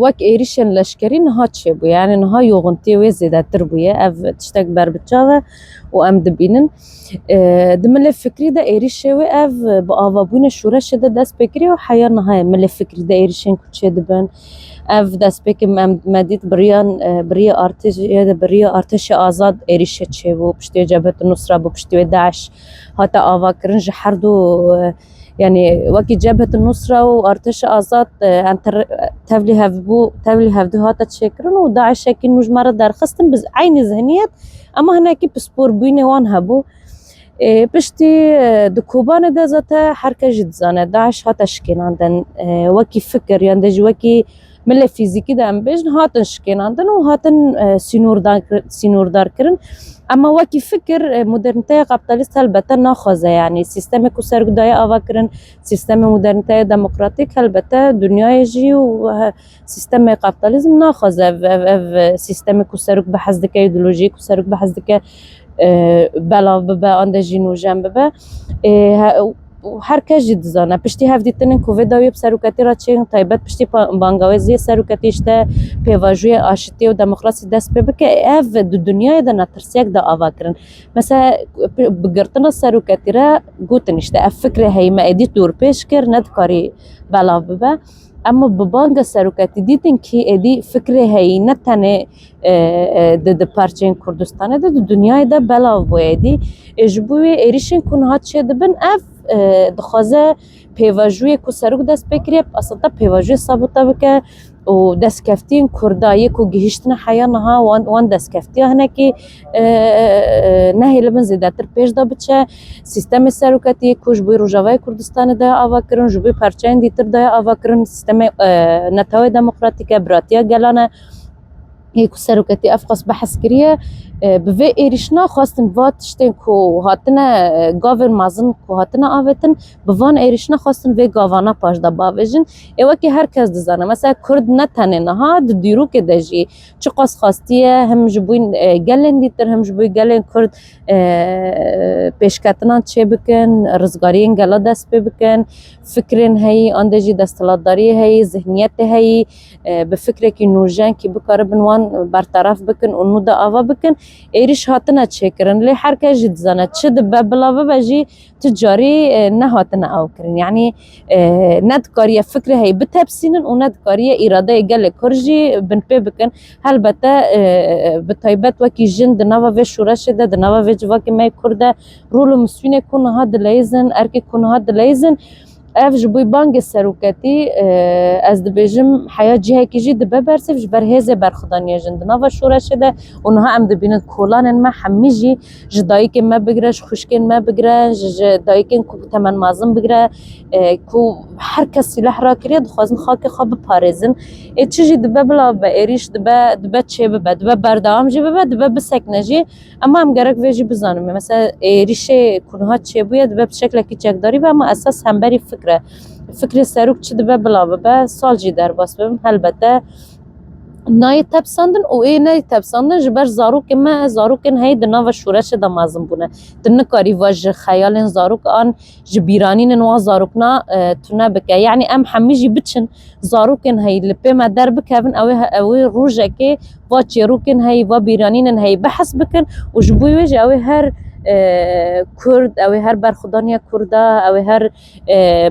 وەک ێریشên leşkerî niha çêbûye yani niha yoxuntiyê wê zêdetir bûye ev tiştek berbiçave û em dibînin di milê fikrî de êrişê wê ev bi avabûnê şûreşê de dest pê kiriye û heya niha ye milê fikrî de êrişên ku çê dibin ev destpêkê me dît biriya artêşê de biriya artêşê azad êrişê çêbû piştî Cebhet-ı Nusra bû piştî wê Daeş hata avakirin ji her du yani wekî Cebhet-ı Nusra û artêşa azad tevlî hevdû hata çêkirin û Daişekî nû ji me re derxistin bi aynî zihniyet ama hinekî pisporbûnê wan hebû piştî di Kobanê de zate herkes jî dizane Daeş hata şikênandin wekî fikir yan de jî wekî milê fîzîkî de em bêjin hatin şikênandin û hatin sînûrdarkirin ama wekî fikir modernîteya kapitalîst helbete naxwaze yani sîstemê ku sergudaya ava kirin sîstemê modernîteya demokratîk helbete dünyayê jî û sîstemê kapitalîzm naxwaze ev sîstemê ku serok bihez dike îdeolojiyê ku serok bihez dike belav bibe an de jî nûjen bibe herkes jî dizane piştî hevdîtinên ku vê dawiyê bi seroketî re çêin taybet piştî bangawêziyê seroketî işte pêvajoyê aşitiyê û demokrasî dest pê bike ev di dunyayê de netirsiyek de ava kirin mesela bi girtina seroketî re gotin işte ev fikrê heyî me êdî dûrpêş kir ne dikarî belav bibe ama bi banga seroketî dîtin ki êdî fikrê heyî ne tenê di parçeyên Kurdistanê de di dunyayê de belav bû êdî ji bo wê êrişên ku niha çê dibin ev dixwaze pêvajoyê ku serok dest pê kiriye aslında pêvajoyê sabûta bike û destkeftiyên Kurda yê ku gihîştine heya niha wan destkeftiya hinekî nehêlibin zêdetir pêş da biçe sîstemê seroketiyê ku ji bo Rojavayê Kurdistanê de ava kirin ji bo parçeyên dîtir de ava kirin sîstemê netewê demokratîk e biratiya gelan e yê ku seroketî ev xwast behes kiriye bi vê êrişina xwastin va tiştên ku hatine gavên mezin ku hatine avêtin bi van êrişina xwastin vê gavana paş da bavêjin wekî herkes dizane mesela Kurd ne tenê niha di dîrokê de jî çi qas xastiye hem ji bo gelên dîtir hem ji bo gelên Kurd pêşketinan çê bikin rizgariyên gela dest pê bikin fikrên heyî an de jî desthilatdariyê heyî zihniyetê heyî bi fikrekî nûjen kî bikaribin wan bertaraf bikin û nû da ava bikin êriş hatine çêkirin lê herkes jî dizane çi dibe bila bibe jî ti carî ne hatine ew kirin yani ne dikariye fikrê heyî bitepsînin û ne dikariye îradeyê gelê Kurd jî bin pê bikin helbete bi taybet wekî jin di nava vê şûreşê de di nava vê civakê me Kurd de rol û misyonê ku niha dileyîzin erkê ku niha dileyîzin ev ji bo bangê seroketî ez dibêjim heya cihekî jî dibe bersiv ji ber hêzê berxwedaniyê jin di nava şûreşê de û niha em dibînin kolanên me hemî jî ji dayîkên me bigire ji xwişkên me bigire ji dayîkên ku temen mezin bigire ku herkes sîleh rakiriye dixwazin xakê xwe biparêzin çi jî dibe bila be êrîş dibe çê bibe dibe berdewam jî bibe dibe bisekne jî ama em gerek vê jî bizanin mesela êrişê ku niha çêbûye dibe bi şeklekî çekdarî be ama esas hemberî fikre fikrê serok çi dibe bila bibe sal jî derbas bibim helbete nayê tepsandin û nayê tepsandin ji ber zarokên me zarokên heyî di nava şûreşê de mezin bûne tu nikarî va ji xeyalên zarok an ji bîranînên wan zarokna tu nebike yani em hemî jî biçin zarokên heyî li pê me derbikevin ew ê rojekê va çêrokên heyî va bîranînên heyî behes bikin û ji bo wê jî ew ê her Kurd ew ê her berxwedaniya Kurda ew ê her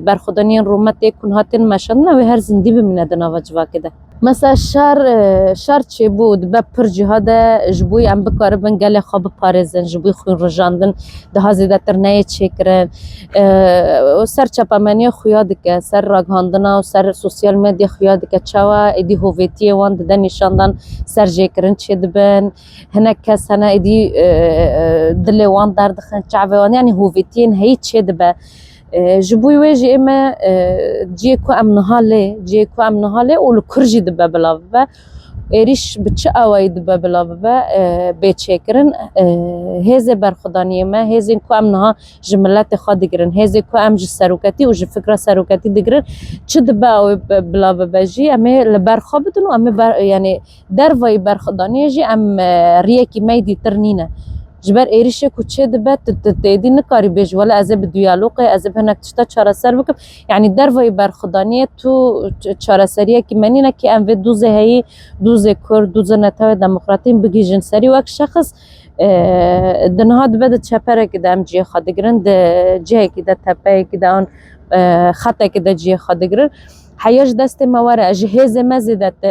berxwedaniyên rometê ku hatin meşandin ew ê her zindî bimîne di nava civakê de mesela şer çêbû dibe pir ciha de ji bo em bikaribin gelê xwe biparêzin ji bo xwîn rijandin daha zêdetir neyê çêkirin ser çepemeniya xuya dike ser ragihandina û ser sosyal medya xuya dike çawa êdî hovêtiyê wan dide nîşandan ser jêkirin çê dibin hinek kes hene êdî dilê wan derdixin çavê wan yani hovêtiyên heyî çê dibe ji bo wê jî ême ciyê ku em niha lê û li Kurd jî dibe bila bibe êrîş bi çi awayî dibe bila bibe bêçêkirin hêzê berxwedaniyê me hêzên ku em niha ji milletê xwe digirin hêzê ku em ji seroketî û ji fikra seroketî digirin çi dibe ew bila bibe jî em ê li ber xwe bidin û em ê yani dervayî berxwedaniyê jî em riyekî me dîtir nîne جبر ایریش کوچه دبت تدی نکاری بیج ولی از به دیالوگ از به نکتشتا چاره سر بکم یعنی در وی برخدانی تو چاره سریه که منی نه که ام و دوزه هی دوزه کرد دوزه نتاوی دموکراتیم بگی جنسری و شخص دنها دبد چپره که دم جی خادگرن ده جه که ده تپه که ده آن خطه که ده جی خادگرن حیاج دست مواره جهاز مزیدت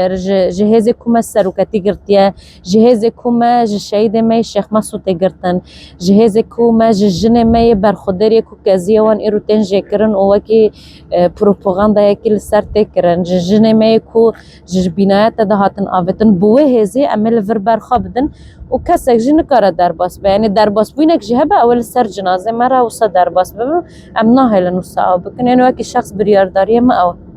جهاز کومه سروکتی گرتیه جهاز کومه شهید می شیخ مسعود گرتن جهاز کومه جن می برخودری کو کزیه وان ایرو تنجه کرن او کی پروپاگاندا یکی لسر تکرن جن می کو بینایت ده هاتن آوتن بوه هزی عمل ور برخابدن و کسک جن کار درباس به یعنی درباس بینک جهبه اول سر جنازه مرا و صد درباس به ام نه هلن وسا بکن یعنی وکی شخص بریارداری ما او